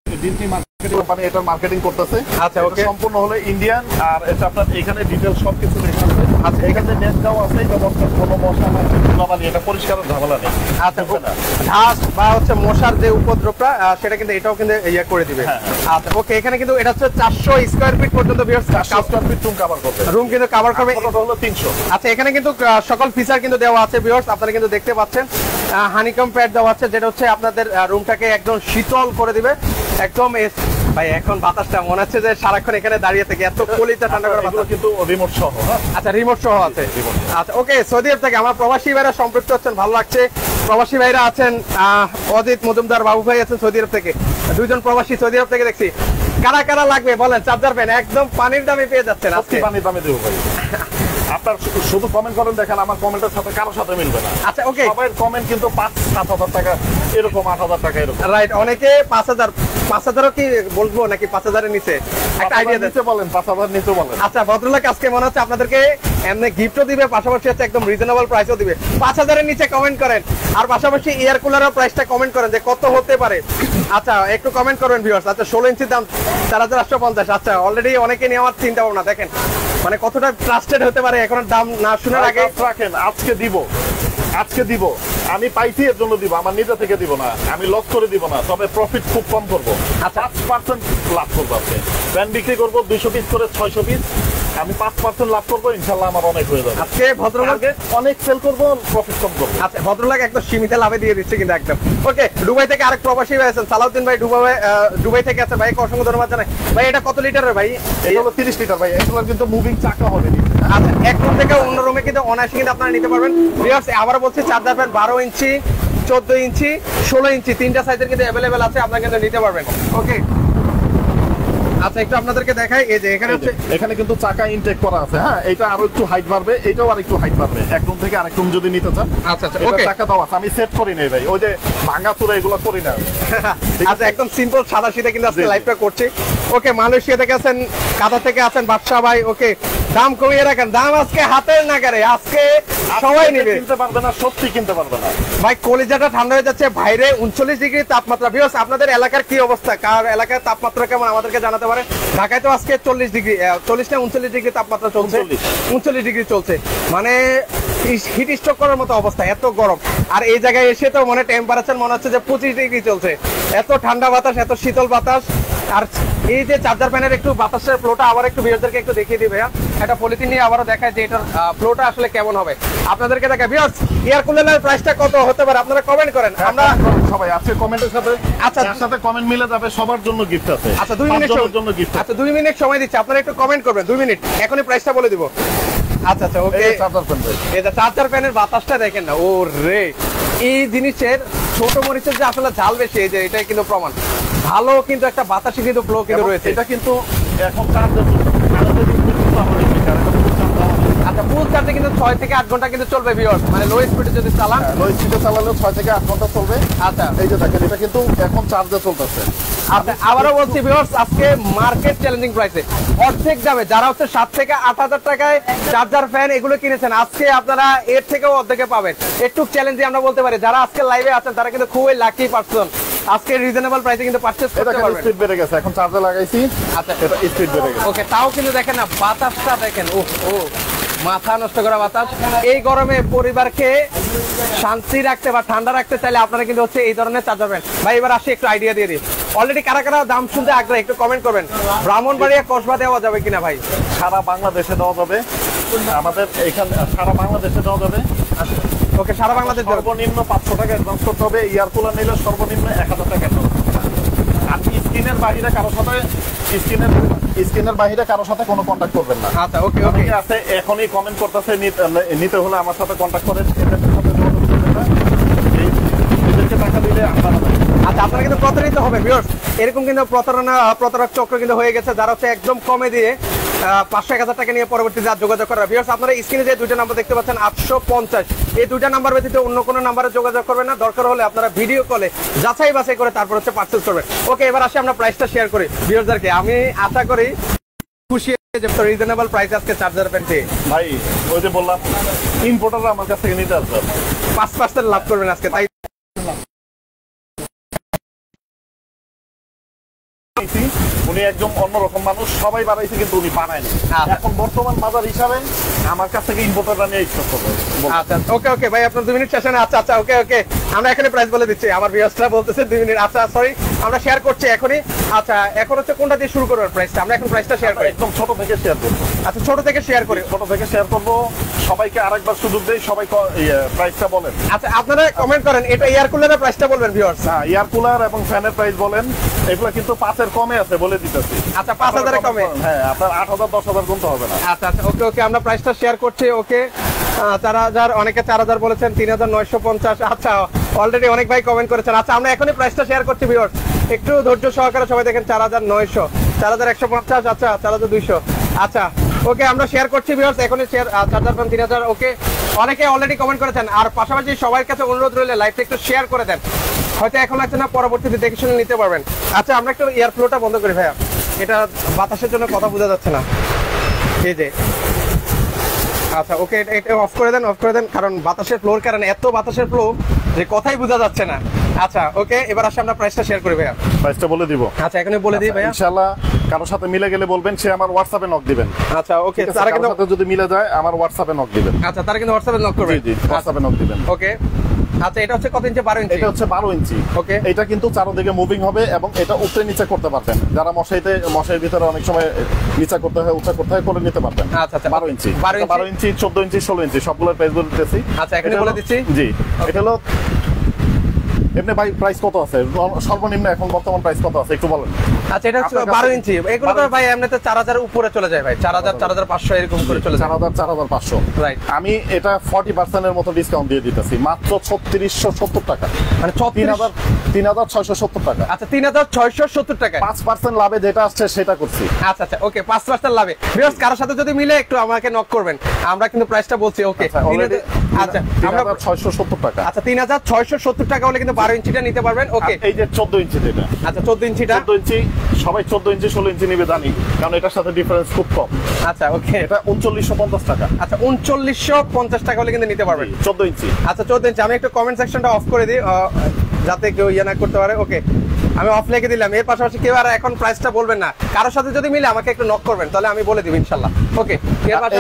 Speaker 2: ডিজনি মার্কেটিং কোম্পানি এটা মার্কেটিং করতেছে।
Speaker 1: আচ্ছা ওকে
Speaker 2: সম্পূর্ণ হলো ইন্ডিয়ান। আর এটা আপনার এখানে ডিটেইলস সবকিছু লেখা আছে। আচ্ছা, এখানে নেট দেওয়া আছে, এটা কোনো মশা নাই, ধুলাবালি, এটা পরিষ্কার ঝামেলা নেই।
Speaker 1: আচ্ছা, ঘাস বা হচ্ছে মশার যে উপদ্রবটা সেটা কিন্তু এটাও কিন্তু ইয়ে করে দিবে। আচ্ছা ওকে, এখানে কিন্তু এটা হচ্ছে 400 স্কয়ার ফিট পর্যন্ত viewers
Speaker 2: 400 square feet room cover করবে,
Speaker 1: রুম কিন্তু কভার করবে।
Speaker 2: কত হলো 300।
Speaker 1: আচ্ছা, এখানে কিন্তু সকল ফিচার কিন্তু দেওয়া আছে ভিউয়ার্স, আপনারা কিন্তু দেখতে পাচ্ছেন। হানিকম প্যাড দেওয়া আছে, যেটা হচ্ছে আপনাদের রুমটাকে একদম শীতল করে দিবে একদম। ভাই এখন বাতাসটা মনে হচ্ছে যে সারাক্ষণ এখানে দাঁড়িয়ে থেকে এত কলিজা ঠান্ডা করে বাতাস।
Speaker 2: কিন্তু রিমোট সহ।
Speaker 1: আচ্ছা, রিমোট সহ আছে। আচ্ছা ওকে, সৌদি আরব থেকে আমার প্রবাসী ভাইরা সম্পৃক্ত হচ্ছেন, ভালো লাগছে। প্রবাসী ভাইরা আছেন, অজিত মজুমদার বাবু ভাই আছেন সৌদি আরব থেকে, দুইজন প্রবাসী সৌদি আরব থেকে দেখছি। কারা কারা লাগবে বলেন, চার্জার ফ্যান একদম পানির দামে পেয়ে যাচ্ছেন আজকে।
Speaker 2: পানির দামে দেবো ভাই। আপনার শুধু কমেন্ট করেন, দেখেন আমার কমেন্টের সাথে কারোর সাথে মিলবে না।
Speaker 1: আচ্ছা ওকে,
Speaker 2: সবার কমেন্ট কিন্তু 5-7 টাকা এরকম, 8,000 টাকা এরকম।
Speaker 1: রাইট, অনেকে 5,000 কি বলবো নাকি 5,000-এর নিচে একটা আইডিয়া
Speaker 2: নিচে বলেন, 5,000 নিচে বলেন।
Speaker 1: আচ্ছা ভদ্রলোক আজকে মনে হচ্ছে আপনাদেরকে এমনি গিফটও দিবে, পাশাপাশি হচ্ছে একদম রিজনেবল প্রাইসও দিবে। 5,000-এর নিচে কমেন্ট করেন, আর পাশাপাশি এয়ার কুলারের প্রাইসটা কমেন্ট করেন যে কত হতে পারে। আচ্ছা একটু কমেন্ট করবেন ভিউয়ার্স। আচ্ছা 16 ইঞ্চির দাম 4,850। আচ্ছা অলরেডি অনেকে নেওয়ার চিন্তা ভাবনা, দেখেন মানে কতটা ট্রাস্টেড হতে পারে এখন দাম না শোনার আগে।
Speaker 2: রাখেন, আজকে দিব, আমি পাইছি এর জন্য দিব, আমার নিজে থেকে দিব না, আমি লস করে দিব না, তবে প্রফিট খুব কম করবো। 5% লাভ করবো। আপনি প্যান বিক্রি করবো 200 পিস করে 600 পিস, আমি 5% লাভ করবো, ইনশাল্লাহ আমার অনেক হয়ে যাবে।
Speaker 1: আজকে ভদ্রলোক
Speaker 2: অনেক সেল করবো, প্রফিট কম করবো।
Speaker 1: আচ্ছা ভদ্রলোক একদম সীমিত লাভে দিয়ে দিচ্ছে কিন্তু একদম। ওকে, দুবাই থেকে আরেক প্রবাসী ভাই আছেন, সালাউদ্দিন ভাই, দুবাই থেকে আছে ভাই, অসংখ্য ধন্যবাদ জানাই ভাই। এটা কত লিটারের ভাই?
Speaker 2: এই হলো 30 লিটার ভাই, এগুলো কিন্তু মুভিং চাকা হবে।
Speaker 1: আচ্ছা, এক রুম থেকে অন্য রুমে কিন্তু অনায়াসে কিন্তু আপনারা নিতে পারবেন। ভিউয়ার্স আবার বলছি, চার্জার ফ্যান 12 ইঞ্চি, 14 ইঞ্চি, 16 ইঞ্চি তিনটা সাইজের কিন্তু অ্যাভেলেবেল আছে, আপনারা কিন্তু নিতে পারবেন। ওকে, আচ্ছা একটু আপনাদেরকে দেখাই, এই যে এখানে হচ্ছে,
Speaker 2: এখানে কিন্তু চাকা ইনটেক করা আছে। হ্যাঁ, এটা আরো একটু হাইট বাড়বে, এটাও আর একটু হাইট বাড়বে, এক রুম থেকে আরেক রুম যদি নিতে চান।
Speaker 1: আচ্ছা আচ্ছা
Speaker 2: ওকে,
Speaker 1: ওকে,
Speaker 2: চাকা দাও আছে, আমি সেট করি নাই ভাই, ওই যে ভাঙা চূড়া এগুলো করি না।
Speaker 1: আচ্ছা একদম সিম্পল সাদা সিধা কিন্তু আজকে লাইভটা করছি। ওকে, মালয়েশিয়া থেকে আছেন, কাতার থেকে আছেন বাদশা ভাই। ওকে, দাম কমিয়ে রাখেন, দাম আজকে হাতের নাগারে, আজকে সবাই নেবে।
Speaker 2: কিনতে পারবে না, সত্যি কিনতে পারবে না
Speaker 1: ভাই, কলিজাটা ঠান্ডা হয়ে যাচ্ছে। বাইরে 39 ডিগ্রি তাপমাত্রা। ভিউয়ার্স আপনাদের এলাকার কি অবস্থা, কার এলাকার তাপমাত্রা কেমন আমাদেরকে জানাতে পারে। ঢাকায় তো আজকে 40 ডিগ্রি, 40 না 39 ডিগ্রি তাপমাত্রা চলছে, 39 ডিগ্রি চলছে, মানে হিট স্ট্রোক করার মতো অবস্থা, এত গরম। আর এই জায়গায় এসে তো মনে টেম্পারেচার মনে হচ্ছে যে 25 ডিগ্রি চলছে, এত ঠান্ডা বাতাস, এত শীতল বাতাস। আর এই যে চার্জার ফ্যানের একটু বাতাসের ফ্লোটা আবার একটু ভিউয়ারদেরকে একটু দেখিয়ে দিবে। একটা পলিথিন নিয়ে আবারও দেখায় যে এটার ফ্লোটা আসলে কেমন হবে, আপনাদেরকে দেখায়। ভিউয়ার্স এয়ার কুলারের প্রাইসটা কত হতে পারে আপনারা কমেন্ট করেন। আমরা
Speaker 2: সবাই আজকে কমেন্টের সাথে,
Speaker 1: আচ্ছা
Speaker 2: যার সাথে কমেন্ট মিলে যাবে সবার জন্য গিফট আছে।
Speaker 1: আচ্ছা 2 মিনিট
Speaker 2: জন্য গিফট।
Speaker 1: আচ্ছা 2 মিনিট সময় দিচ্ছি, আপনারা একটু কমেন্ট করবেন, 2 মিনিট, এখনই প্রাইসটা বলে দিব। আচ্ছা আচ্ছা ওকে,
Speaker 2: চার্জার ফ্যান ভাই,
Speaker 1: এই যে চার্জার ফ্যানের বাতাসটা দেখেন না, ও রে, এই জিনিসের ছোট মরিচের যে আসলে ঝাল বেশি, এই যে এটাই কিন্তু প্রমাণ। ভালো কিন্তু একটা বাতাসই কিন্তু ফ্লো কিন্তু রয়েছে।
Speaker 2: এটা কিন্তু এখন চার্জার
Speaker 1: আচ্ছা, ফুল চার্জে কিন্তু 6 থেকে 8 ঘন্টা কিন্তু চলবে ভিউয়ার্স, মানে লো স্পিডে যদি চালান।
Speaker 2: লো স্পিডে চালালেও 6 থেকে 8 ঘন্টা চলবে।
Speaker 1: আচ্ছা,
Speaker 2: এই যে দেখেন, এটা কিন্তু এখন চার্জে চলতেছে।
Speaker 1: আচ্ছা আবারও বলছি ভিউয়ার্স, আজকে মার্কেট চ্যালেঞ্জিং প্রাইসে অর্ধেক দামে, যারা হচ্ছে 7 থেকে 8,000 টাকায় চার্জার ফ্যান এগুলো কিনেছেন, আজকে আপনারা এর থেকেও অর্ধেকে পাবেন। একটু চ্যালেঞ্জিং আমরা বলতে পারি, যারা আজকে লাইভে আছেন তারা কিন্তু খুবই লাকি পারসন, আজকে রিজনেবল প্রাইসে কিন্তু পারচেজ করতে পারবেন।
Speaker 2: স্পিড বেড়ে গেছে, এখন চার্জে লাগাইছি।
Speaker 1: আচ্ছা,
Speaker 2: এটা স্পিড বেড়ে গেছে।
Speaker 1: ওকে, তাও কিন্তু দেখেন না বাতাসটা দেখেন, ও মাথা নষ্ট করা বাতাস। এই গরমে পরিবারকে শান্তি রাখতে বা ঠান্ডা রাখতে চাইলে আপনারা কিন্তু হচ্ছে এই ধরনের চার্জার ফ্যান। ভাই এবার আসি একটু আইডিয়া দিয়ে দিই, অলরেডি কারা কারা দাম শুনতে আগ্রহী একটু কমেন্ট করবেন। ব্রাহ্মণবাড়িয়া কসবা দেওয়া যাবে কিনা ভাই?
Speaker 2: সারা বাংলাদেশে দেওয়া যাবে, আমাদের এখানে সারা বাংলাদেশে দেওয়া যাবে।
Speaker 1: ওকে, সারা বাংলাদেশ
Speaker 2: সর্বনিম্ন 500 টাকা অ্যাডভান্স করতে হবে, এয়ার কুলার নিলে সর্বনিম্ন 1000 টাকা। আর স্ক্রিনের বাইরে কারোর সাথে স্ক্রিনের বাইরে কারোর সাথে কোনো কন্টাক্ট করবেন না।
Speaker 1: আচ্ছা ওকে ওকে,
Speaker 2: আছে এখনই কমেন্ট করতেছে, নিতে হলে আমার সাথে কন্টাক্ট করেন, এদের সাথে যোগাযোগ করবেন না, এদেরকে টাকা দিলে আপনারা।
Speaker 1: আচ্ছা, আপনারা কিন্তু প্রতারিত হবে ভিউয়ার্স, এরকম কিন্তু প্রতারক চক্র কিন্তু হয়ে গেছে, যারা হচ্ছে একদম কমে দিয়ে 500-1000 টাকা নিয়ে পরবর্তীতে আর যোগাযোগ করা। ভিউয়ার্স আপনারা স্ক্রিনে যে দুইটা নাম্বার দেখতে পাচ্ছেন 850, এই দুইটা নাম্বার ব্যতীত অন্য কোনো নাম্বারে যোগাযোগ করবেন না। দরকার হলে আপনারা ভিডিও কলে যাচাই বাছাই করে তারপর হচ্ছে পারচেজ করবেন। ওকে, এবার আসি আমরা প্রাইসটা শেয়ার করি ভিউয়ারদেরকে। আমি আশা করি খুশি যে রিজনেবল প্রাইস আজকে চার্জার ফ্যান পেয়ে।
Speaker 2: ভাই ওই যে বললাম, ইম্পোর্টাররা আমার কাছ থেকে নিতে আসবে,
Speaker 1: 5% লাভ করবেন আজকে, তাই
Speaker 2: উনি একদম অন্যরকম মানুষ, সবাই বানাইছে কিন্তু উনি বানায়নি।
Speaker 1: আচ্ছা।
Speaker 2: এখন বর্তমান বাজার হিসাবে আমার কাছ থেকে ইম্পোর্টাররা নিয়ে ইচ্ছা করবে।
Speaker 1: আচ্ছা ওকে ওকে ভাই, আপনার 2 মিনিট সেশনে। আচ্ছা আচ্ছা ওকে ওকে, আমরা এখানে প্রাইস বলে দিচ্ছি, আমার ভিউয়ার্সরা বলতেছে 2 মিনিট। আচ্ছা সরি, আমরা শেয়ার করছি এখনই। আচ্ছা এখন হচ্ছে কোনটা দিয়ে শুরু করব প্রাইসটা? আমরা এখন প্রাইসটা শেয়ার করি,
Speaker 2: একদম ছোট থেকে শেয়ার করবো।
Speaker 1: আচ্ছা ছোট থেকে শেয়ার করি,
Speaker 2: ছোট থেকে শেয়ার করবো, সবাইকে আরেকবার সুযোগ দেই, সবাই প্রাইসটা বলেন।
Speaker 1: আচ্ছা আপনারা কমেন্ট করেন, এটা এয়ার কুলারের প্রাইসটা বলবেন ভিউয়ার্স।
Speaker 2: হ্যাঁ, এয়ার কুলার এবং ফ্যানের প্রাইস বলেন, এগুলো কিন্তু 5 এর কমে আছে বলে দিতেছি।
Speaker 1: আচ্ছা 5000 এর কমে,
Speaker 2: হ্যাঁ আপনার 8000 10000 গুনতে হবে না।
Speaker 1: আচ্ছা আচ্ছা ওকে ওকে, আমরা প্রাইসটা শেয়ার করছি। ওকে 4000, অনেকে 4000 বলেছেন, 3950। আচ্ছা অলরেডি অনেক ভাই কমেন্ট করেছেন। আচ্ছা আমরা এখনই প্রাইসটা শেয়ার করছি ভিউয়ার্স, একটু ধৈর্য সহকারে সবাই দেখেন। 4900, 4150, আচ্ছা 4200। আচ্ছা ওকে, আমরা শেয়ার করছি ভিউয়ার্স এখনই শেয়ার। 4000 ওকে, অনেকে অলরেডি কমেন্ট করেছেন। আর পাশাপাশি সবার কাছে অনুরোধ রইলে লাইভটা একটু শেয়ার করে দেন, হয়তো এখন লাগছে না, পরবর্তীতে দেখে শুনে নিতে পারবেন। আচ্ছা আমরা একটু এয়ার ফ্লোটা বন্ধ করি ভাইয়া, এটা বাতাসের জন্য কথা বোঝা যাচ্ছে না, এই যে। আচ্ছা ওকে, এটা অফ করে দেন, অফ করে দেন, কারণ বাতাসের ফ্লোর কারণে এত বাতাসের ফ্লো যে কথাই বোঝা যাচ্ছে না। আচ্ছা ওকে, এবার আসলে আমরা প্রাইসটা শেয়ার করি ভাইয়া।
Speaker 2: প্রাইসটা বলে দিব।
Speaker 1: আচ্ছা এখনই বলে দিই ভাইয়া,
Speaker 2: ইনশাআল্লাহ কারোর সাথে মিলে গেলে বলবেন, সে আমার হোয়াটসঅ্যাপে নক দিবেন।
Speaker 1: আচ্ছা ওকে,
Speaker 2: তার
Speaker 1: তারা কিন্তু
Speaker 2: সাথে যদি মিলে যায় আমার হোয়াটসঅ্যাপে নক দিবেন।
Speaker 1: আচ্ছা তারা কিন্তু হোয়াটসঅ্যাপে নক করবে।
Speaker 2: জি জি, হোয়াটসঅ্যাপে নক দিবেন।
Speaker 1: ওকে আচ্ছা, এটা হচ্ছে কত ইঞ্চি? 12 ইঞ্চি।
Speaker 2: এটা হচ্ছে 12 ইঞ্চি।
Speaker 1: ওকে,
Speaker 2: এটা কিন্তু চারদিকে মুভিং হবে এবং এটা উপরে নিচে করতে পারবেন, যারা মশাইয়ের ভিতরে অনেক সময় নিচে করতে হয় উঁচা করতে হয়, করে নিতে পারবেন।
Speaker 1: আচ্ছা আচ্ছা
Speaker 2: 12 ইঞ্চি,
Speaker 1: 12
Speaker 2: ইঞ্চি, 14 ইঞ্চি, 16 ইঞ্চি সবগুলোর প্রাইস বলে দিতেছি।
Speaker 1: আচ্ছা এখানে বলে দিচ্ছি।
Speaker 2: জি, এটা হলো এমনি ভাই প্রাইস কত আছে সর্বনিম্ন এখন বর্তমান প্রাইস কত আছে একটু বলেন।
Speaker 1: আচ্ছা এটা হচ্ছে 12 ইঞ্চি, এগুলো তো ভাই এমনিতে 4000 উপরে চলে যায় ভাই, 4000 4500 এরকম করে চলে যায়।
Speaker 2: 4000 4500
Speaker 1: রাইট।
Speaker 2: আমি এটা 40% এর মতো ডিসকাউন্ট দিয়ে দিতেছি মাত্র 3670 টাকা,
Speaker 1: মানে
Speaker 2: 3670 টাকা।
Speaker 1: আচ্ছা 3670 টাকা,
Speaker 2: 5% লাভে যেটা আসছে সেটা করছি।
Speaker 1: আচ্ছা আচ্ছা ওকে, 5% লাভে। ভিউয়ার্স কারোর সাথে যদি মিলে একটু আমাকে নক করবেন, আমরা কিন্তু প্রাইসটা বলছি। ওকে আচ্ছা, আমরা
Speaker 2: 3670 টাকা।
Speaker 1: আচ্ছা 3670 টাকা হলে কিন্তু 12 ইঞ্চিটা নিতে পারবেন। ওকে,
Speaker 2: এই যে 14 ইঞ্চি যেটা,
Speaker 1: আচ্ছা 14 ইঞ্চিটা,
Speaker 2: 14 ইঞ্চি সবাই 14 ইঞ্চি 16 ইঞ্চি নিবে জানি, কারণ এটার সাথে ডিফারেন্স খুব কম।
Speaker 1: আচ্ছা ওকে,
Speaker 2: এটা 3950 টাকা।
Speaker 1: আচ্ছা 3950 টাকা হলে কিন্তু নিতে পারবেন
Speaker 2: 14 ইঞ্চি।
Speaker 1: আচ্ছা 14 ইঞ্চি। আমি একটু কমেন্ট সেকশনটা অফ করে দিই যাতে কেউ ইয়ে না করতে পারে। ওকে আমি অফ লিখে দিলাম। এর পাশাপাশি কেউ আর এখন প্রাইসটা বলবেন না, কারোর সাথে যদি মিলে আমাকে একটু নক করবেন, তাহলে আমি বলে দিব ইনশাআল্লাহ। ওকে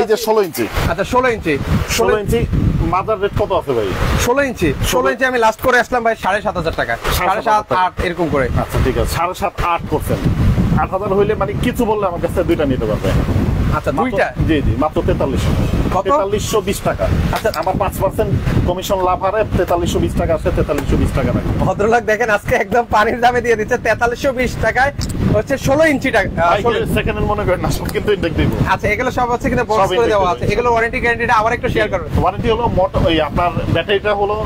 Speaker 2: এই যে 16 ইঞ্চি।
Speaker 1: আচ্ছা 16 ইঞ্চি,
Speaker 2: 16 ইঞ্চি মাদার রেট কত আছে ভাই?
Speaker 1: 16 ইঞ্চি, 16 ইঞ্চি আমি লাস্ট করে আসলাম ভাই 7500 টাকা, 7.5 8 এরকম করে।
Speaker 2: আচ্ছা ঠিক আছে, 7.5 8%, 8000 হইলে মানে কিছু বললে আমার কাছে দুইটা নিতে পারবে।
Speaker 1: আচ্ছা দুইটা?
Speaker 2: জি জি, মাত্র 4300।
Speaker 1: কত?
Speaker 2: 4320 টাকা। আচ্ছা আমার 5% কমিশন লাভ হারে 4320 টাকা আছে, 4320 টাকা রাখবেন।
Speaker 1: ভদ্রলোক দেখেন আজকে একদম পানির দামে দিয়ে দিচ্ছে 4320 টাকায় হচ্ছে 16 ইঞ্চি টাকা।
Speaker 2: সেকেন্ডের মনে করেন না, সব কিন্তু ইনটেক দিব।
Speaker 1: আচ্ছা এগুলো সব হচ্ছে কিন্তু বক্স করে দেওয়া আছে। এগুলো ওয়ারেন্টি গ্যারান্টিটা আবার একটু শেয়ার করবেন।
Speaker 2: ওয়ারেন্টি হলো ওই আপনার ব্যাটারিটা হলো,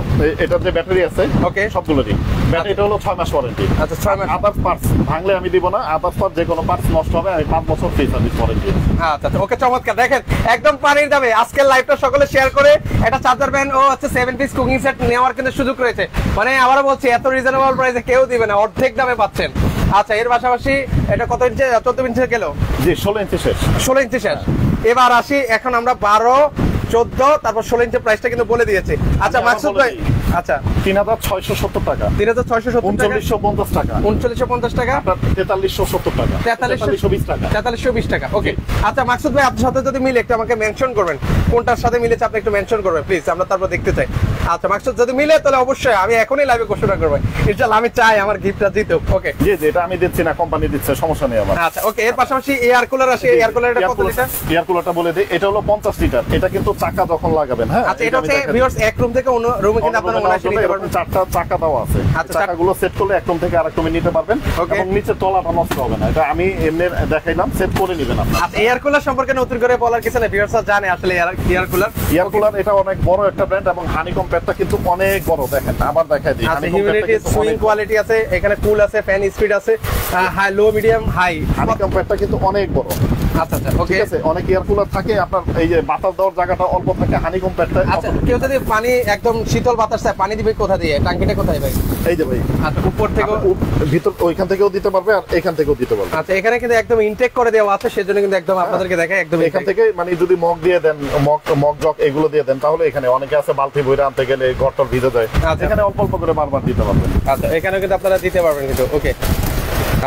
Speaker 2: এটার যে ব্যাটারি আছে
Speaker 1: ওকে
Speaker 2: সবগুলোরই ব্যাটারিটা হলো 6 মাস ওয়ারেন্টি।
Speaker 1: আচ্ছা 6 মাস।
Speaker 2: আদার্স পার্টস ভাঙলে আমি দিব না, আদার্স পার্টস যে কোনো পার্টস নষ্ট হবে আমি 5 বছর ফ্রি সার্ভিস ওয়ারেন্টি।
Speaker 1: আচ্ছা ওকে চমৎকার। দেখেন একদম পানির দামে আজকের লাইভটা সকলে শেয়ার করে একটা চার্জার ব্যান্ড ও হচ্ছে 7 পিস কুকিং সেট নেওয়ার কিন্তু সুযোগ রয়েছে। মানে আবারও বলছি এত রিজনেবল প্রাইসে কেউ দিবে না, অর্ধেক দামে পাচ্ছেন। আচ্ছা এর পাশাপাশি এটা কত ইঞ্চি? 14 ইঞ্চি গেল।
Speaker 2: জি 16 ইঞ্চি শেষ।
Speaker 1: 16 ইঞ্চি শেষ। এবার আসি, এখন আমরা 12 14 তারপর 16 ইঞ্চি প্রাইসটা কিন্তু বলে দিয়েছি। আচ্ছা মাকসুদ ভাই, আচ্ছা
Speaker 2: 3670 টাকা,
Speaker 1: 3670 টাকা,
Speaker 2: 3950 টাকা,
Speaker 1: 3950 টাকা,
Speaker 2: 4370 টাকা, 4320 টাকা,
Speaker 1: 4320 টাকা। ওকে আচ্ছা মাকসুদ ভাই আপনার সাথে যদি মিলে একটু আমাকে মেনশন করবেন, কোনটার সাথে মিলেছে আপনি একটু মেনশন করবেন প্লিজ, আমরা তারপর দেখতে চাই। আচ্ছা মাকসুদ যদি মিলে তাহলে অবশ্যই আমি এখনই লাইভে ঘোষণা করব ইনশাআল্লাহ, আমি চাই আমার গিফটটা জিতুক। ওকে
Speaker 2: জি জি, এটা আমি দিচ্ছি না, কোম্পানি দিচ্ছে, সমস্যা নেই আমার।
Speaker 1: আচ্ছা ওকে, এর পাশাপাশি এয়ার কুলার আছে। এয়ার কুলারটা কত লিটার?
Speaker 2: এয়ার কুলারটা বলে দেই, এটা হলো 50 লিটার। এটা কিন্তু চাকা যখন লাগাবেন, হ্যাঁ
Speaker 1: আচ্ছা এটা হচ্ছে ভিউয়ার্স এক রুম থেকে অন্য রুমে কিন্তু আপনারা অনায়াসে নিতে পারবেন।
Speaker 2: 4টা চাকা দাও আছে, চাকাগুলো সেট করলে এক রুম থেকে আরেক রুমে নিতে পারবেন এবং নিচে তলাটা নষ্ট হবে না। এটা আমি এমনি দেখাইলাম, সেট করে নেবেন আপনারা।
Speaker 1: আচ্ছা এয়ার কুলার সম্পর্কে নতুন করে বলার কিছু না, ভিউয়ার্স জানে আসলে এয়ার কুলার।
Speaker 2: এয়ার কুলার এটা অনেক বড় একটা ব্র্যান্ড এবং হানিকম প্যাডটা কিন্তু অনেক বড়। দেখেন আবার দেখাই দিই,
Speaker 1: আচ্ছা হিউমিডিটি সুইং কোয়ালিটি আছে, এখানে কুল আছে, ফ্যান স্পিড আছে, high low medium high.
Speaker 2: Honeycomb প্যাডটা কিন্তু অনেক বড়।
Speaker 1: আচ্ছা আচ্ছা ওকে,
Speaker 2: ঠিক আছে। অনেক এয়ার কুলার থাকে আপনার এই যে বাতাস দেওয়ার জায়গাটা অল্প থাকে, হানিকম প্যাডটা।
Speaker 1: আচ্ছা কেউ যদি পানি একদম শীতল বাতাস চায়, পানি দিবে কোথা দিয়ে? টাঙ্কিটা কোথায় ভাই?
Speaker 2: এই যে ভাই,
Speaker 1: আচ্ছা উপর থেকে
Speaker 2: ভিতর ওইখান থেকেও দিতে পারবে আর এখান থেকেও দিতে পারবে।
Speaker 1: আচ্ছা এখানে কিন্তু একদম ইনটেক করে দেওয়া আছে, সেজন্য কিন্তু একদম আপনাদেরকে দেখায় একদম
Speaker 2: এখান থেকে মানে যদি মগ দিয়ে দেন, মগ জগ এগুলো দিয়ে দেন, তাহলে এখানে অনেকে আছে বালতি বইরা আনতে গেলে ঘরটার ভিজে যায়, এখানে অল্প অল্প করে বারবার দিতে পারবেন।
Speaker 1: আচ্ছা এখানেও কিন্তু আপনারা দিতে পারবেন কিন্তু। ওকে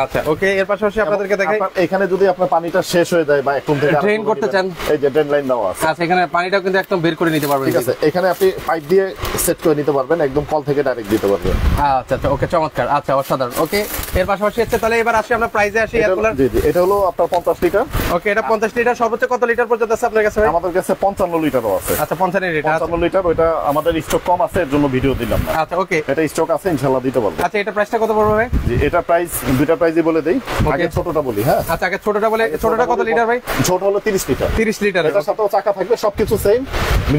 Speaker 1: আচ্ছা ওকে, এর পাশাপাশি আপনাদেরকে দেখাই
Speaker 2: আপনার এখানে যদি আপনার পানিটা শেষ হয়ে যায় বা এক রুম থেকে আরেক
Speaker 1: ড্রেন
Speaker 2: রুমে
Speaker 1: করতে
Speaker 2: দিবেন,
Speaker 1: চান।
Speaker 2: এই যে ড্রেন লাইন দেওয়া আছে।
Speaker 1: আচ্ছা, এখানে পানিটাও কিন্তু একদম বের করে নিতে পারবেন।
Speaker 2: ঠিক আছে, এখানে আপনি পাইপ দিয়ে সেট করে নিতে পারবেন, একদম কল থেকে ডাইরেক্ট দিতে পারবেন।
Speaker 1: আচ্ছা আচ্ছা ওকে, চমৎকার। আচ্ছা অসাধারণ। ওকে, এর পাশাপাশি হচ্ছে তাহলে এবার আসি আমরা প্রাইজে আসি এয়ার কুলার।
Speaker 2: জি জি, এটা হলো আপনার 50 লিটার।
Speaker 1: ওকে, এটা 50 লিটার, সর্বোচ্চ কত লিটার পর্যন্ত আছে আপনার কাছে ভাই?
Speaker 2: আমাদের কাছে 55 লিটারও আছে।
Speaker 1: আচ্ছা 55 লিটার।
Speaker 2: 55 লিটার, ওইটা আমাদের স্টক কম আছে, এর জন্য ভিডিও দিলাম না।
Speaker 1: আচ্ছা ওকে,
Speaker 2: এটা স্টক আছে, ইনশাআল্লাহ দিতে পারবো।
Speaker 1: আচ্ছা এটা প্রাইসটা কত পড়বে ভাই?
Speaker 2: জি, এটা প্রাইস দুইটা প্রাইসই বলে দেই। আগে ছোটটা বলি। হ্যাঁ
Speaker 1: আচ্ছা, আগে ছোটটা বলে, ছোটটা কত লিটার ভাই?
Speaker 2: ছোট হলো 30 লিটার।
Speaker 1: 30 লিটার।
Speaker 2: এটার সাথেও চাকা থাকবে, সবকিছু সেম,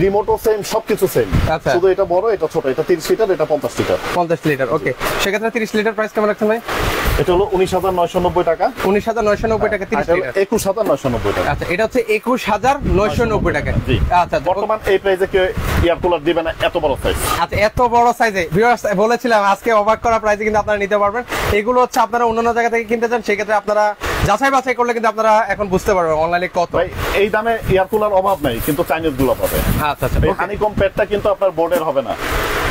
Speaker 2: রিমোটও সেম, সবকিছু সেম।
Speaker 1: আচ্ছা।
Speaker 2: শুধু এটা বড়, এটা ছোট। এটা 30 লিটার, এটা 50 লিটার।
Speaker 1: 50 লিটার। ওকে, সেক্ষেত্রে 30 লিটার প্রাইস কেমন রাখছেন ভাই?
Speaker 2: এটা হলো 19,990 টাকা।
Speaker 1: 19,990 টাকা 30 লিটার।
Speaker 2: 21,990 টাকা।
Speaker 1: আচ্ছা, এটা হচ্ছে 21,990 টাকা।
Speaker 2: জি।
Speaker 1: আচ্ছা আচ্ছা,
Speaker 2: বর্তমান এই প্রাইসে কেউ এয়ার কুলার দিবে না, এত বড় সাইজ।
Speaker 1: আচ্ছা এত বড় সাইজে ভিউয়ার্স বলেছিলাম আজকে অবাক করা প্রাইসে কিন্তু আপনারা নিতে পারবেন। এগুলো হচ্ছে আপনারা অন্যান্য জায়গা থেকে কিনতে চান, সেক্ষেত্রে আপনারা যাচাই বাছাই করলে কিন্তু আপনারা এখন বুঝতে পারবেন অনলাইনে কত।
Speaker 2: ভাই এই দামে এয়ার কুলার অভাব নাই, কিন্তু চাইনিজ গুলো পাবে।
Speaker 1: আচ্ছা আচ্ছা
Speaker 2: এই
Speaker 1: okay।
Speaker 2: হানিকম প্যাডটা কিন্তু আপনার বোর্ডের হবে না।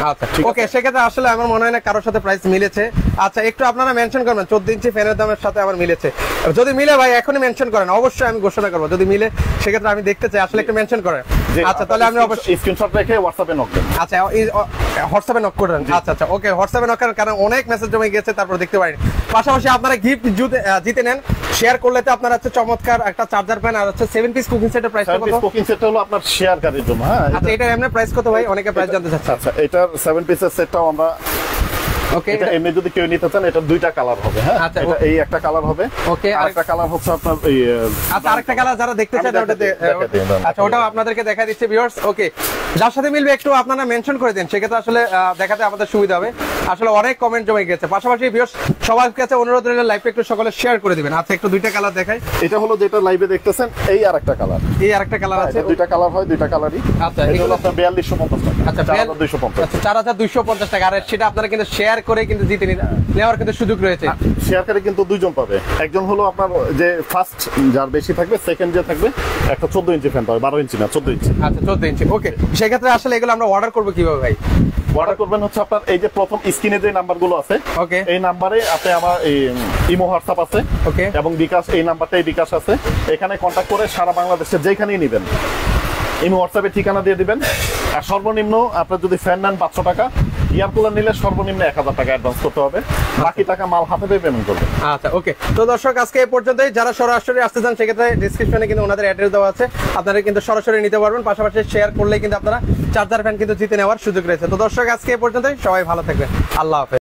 Speaker 1: আচ্ছা ওকে, সেক্ষেত্রে আসলে আমার মনে হয় না কারোর সাথে প্রাইস মিলেছে। আচ্ছা একটু আপনারা মেনশন করবেন 14 ইঞ্চি ফ্যানের দামের সাথে আমার মিলেছে। যদি মিলে ভাই এখনই মেনশন করেন, অবশ্যই আমি ঘোষণা করবো। যদি মিলে সেক্ষেত্রে আমি দেখতে চাই, আসলে একটু মেনশন করেন। আচ্ছা তাহলে আমি অবশ্যই
Speaker 2: স্ক্রিনশট রেখে হোয়াটসঅ্যাপে নক দেন।
Speaker 1: আচ্ছা হোয়াটসঅ্যাপে নক করেন। আচ্ছা আচ্ছা ওকে, হোয়াটসঅ্যাপে নক করেন, কারণ অনেক মেসেজ জমে গেছে, তারপর দেখতে পারেন। পাশাপাশি আপনারা গিফট জিতে নেন, শেয়ার করলে তো আপনারা হচ্ছে চমৎকার একটা চার্জার প্যান আর হচ্ছে 7 পিস কুকিং সেটের প্রাইস কত?
Speaker 2: কুকিং সেট হলো আপনার শেয়ারকারীর জন্য। হ্যাঁ,
Speaker 1: আচ্ছা এটা এমনি প্রাইস কত ভাই? অনেকে প্রাইস জানতে চাচ্ছে।
Speaker 2: আচ্ছা, এটার 7 পিসের সেটটাও আমরা
Speaker 1: ওকে,
Speaker 2: এটা এমনি যদি কেউ নিতে চান, এটা দুইটা কালার হবে। হ্যাঁ,
Speaker 1: আচ্ছা,
Speaker 2: এটা এই একটা কালার হবে।
Speaker 1: ওকে,
Speaker 2: আরেকটা কালার হচ্ছে আপনার এই
Speaker 1: আচ্ছা আরেকটা কালার যারা দেখতে চান
Speaker 2: আমি
Speaker 1: ওটা
Speaker 2: দেখাতে দিই।
Speaker 1: আচ্ছা ওটাও আপনাদেরকে দেখা দিচ্ছে ভিউয়ার্স। ওকে, যার সাথে মিলবে একটু আপনারা মেনশন করে দেন, সেক্ষেত্রে আসলে দেখাতে আমাদের সুবিধা হবে। আসলে অনেক কমেন্ট জমে গেছে। পাশাপাশি ভিউয়ার্স সবার কাছে অনুরোধ রইল লাইভটা একটু সকলে শেয়ার করে দিবেন। আচ্ছা একটু দুইটা কালার দেখাই।
Speaker 2: এটা হলো যেটা লাইভে দেখতেছেন, এই আরেকটা কালার।
Speaker 1: এই আরেকটা কালার আছে।
Speaker 2: দুইটা কালার হয়, দুইটা কালারই।
Speaker 1: আচ্ছা,
Speaker 2: এটা
Speaker 1: এগুলো
Speaker 2: হলো আপনার 4250 টাকা।
Speaker 1: আচ্ছা
Speaker 2: 4250।
Speaker 1: আচ্ছা 4250 টাকা। আর সেটা আপনারা কিন্তু শেয়ার করে কিন্তু জিতে নেওয়ার কিন্তু সুযোগ রয়েছে।
Speaker 2: শেয়ারকারী কিন্তু দুইজন পাবে। একজন হলো আপনার যে ফার্স্ট যার বেশি থাকবে, সেকেন্ড যে থাকবে একটা 14 ইঞ্চি ফ্যান পাবে, 12 ইঞ্চি না 14 ইঞ্চি।
Speaker 1: আচ্ছা 14 ইঞ্চি। ওকে, সেক্ষেত্রে আসলে এগুলো আমরা অর্ডার করবো কিভাবে ভাই?
Speaker 2: অর্ডার করবেন হচ্ছে আপনার এই যে প্রথম স্ক্রিনে যে নাম্বারগুলো আছে,
Speaker 1: ওকে,
Speaker 2: এই নাম্বারে আপনি আমার এই ইমো হোয়াটসঅ্যাপ আছে,
Speaker 1: ওকে,
Speaker 2: এবং বিকাশ, এই নাম্বারটাই বিকাশ আছে। এখানে কন্ট্যাক্ট করে সারা বাংলাদেশে যেখানেই নেবেন ইমো হোয়াটসঅ্যাপে ঠিকানা দিয়ে দিবেন। আর সর্বনিম্ন আপনার যদি ফ্যান নেন 500 টাকা, এয়ার কুলার নিলে সর্বনিম্ন 1000 টাকা অ্যাডভান্স করতে হবে, বাকি টাকা মাল হাতে পেয়ে পেমেন্ট করবেন।
Speaker 1: আচ্ছা ওকে, তো দর্শক আজকে এই পর্যন্তই। যারা সরাসরি আসতে চান সেক্ষেত্রে ডিসক্রিপশনে কিন্তু ওনাদের অ্যাড্রেস দেওয়া আছে, আপনারা কিন্তু সরাসরি নিতে পারবেন। পাশাপাশি শেয়ার করলে কিন্তু আপনারা চার্জার ফ্যান কিন্তু জিতে নেওয়ার সুযোগ রয়েছে। তো দর্শক আজকে এই পর্যন্তই, সবাই ভালো থাকবেন, আল্লাহ হাফেজ।